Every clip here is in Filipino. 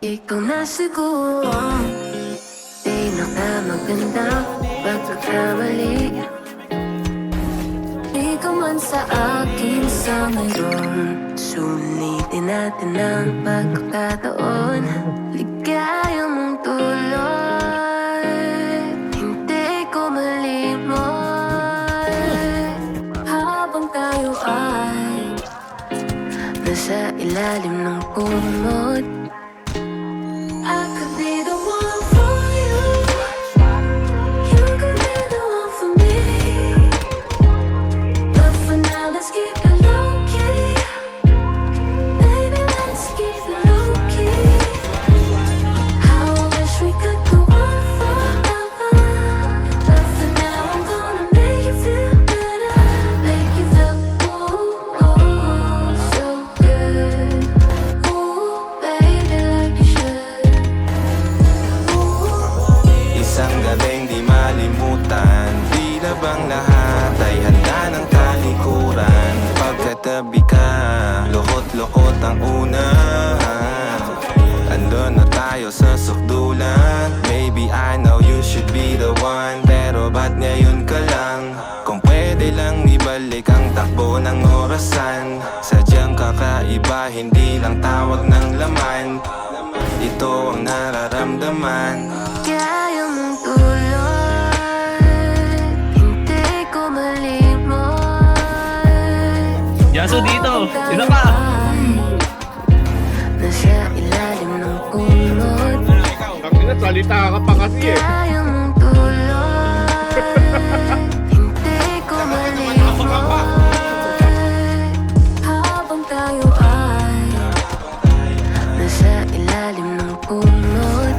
Ikaw na siguro pinakamagandang pagkakamali. Di ka man sa akin sa ngayon, sulitin natin ang pagkakataon. Ligaya mong tuloy, hindi ko malimoy. Habang tayo ay nasa ilalim ng kumot, I could be the one for you. You could be the one for me. But for now, let's keep it low-key. Baby, let's keep it low-key. How I wish we could go on forever. But for now, I'm gonna make you feel better. Make you feel, ooh, ooh, so good. Ooh, baby, like you should. Isang galing di malimutan, di na bang lahat ay handa ng talikuran? Pagkatabi ka, lukot-lukot ang unahan. Andun na tayo sa sukdulan. Maybe I know you should be the one, pero ba't ngayon ka lang? Kung pwede lang ibalik ang takbo ng orasan. Sadyang kakaiba, hindi lang tawag ng laman. Ito ang nararamdaman. Kaya mong tuloy, hindi ko malimoy. Yaso dito! Isa pa! Nasa ilalim ng kumot, Ang salita ka pa kasi eh. kaya mong tuloy, hindi ko malimoy. Habang tayo ay nasa ilalim ng kumot,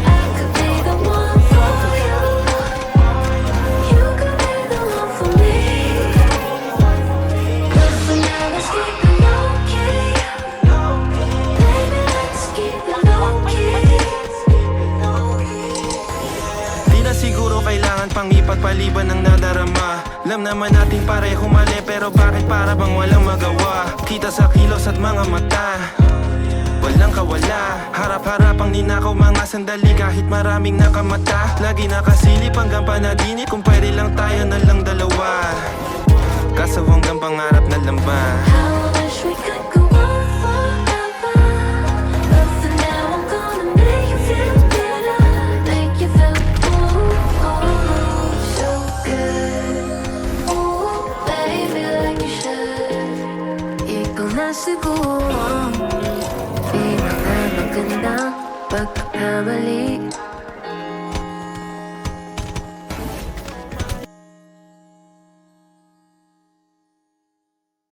I could be the one for you. You could be the one for me. But for now, let's keep it low-key. Baby, let's keep it low-key. Di na siguro kailangan pang ipagpaliban ng nadarama. Alam naman natin pareho mali, pero bakit para bang walang magawa? Kita sa kilos at mga mata, walang kawala. Harap-harapang ninakaw mga sandali, kahit maraming nakamata. Lagi nakasilip hanggang panaginip, kung pwede lang tayo na lang dalawa. Kaso hanggang pangarap na lang ba? How I wish we could go on forever. But for now, I'm gonna make you feel better. Make you feel, ooh, ooh, so good. Ooh, baby, like you should. Ikaw na siguro pinakamagandang pagkakamali.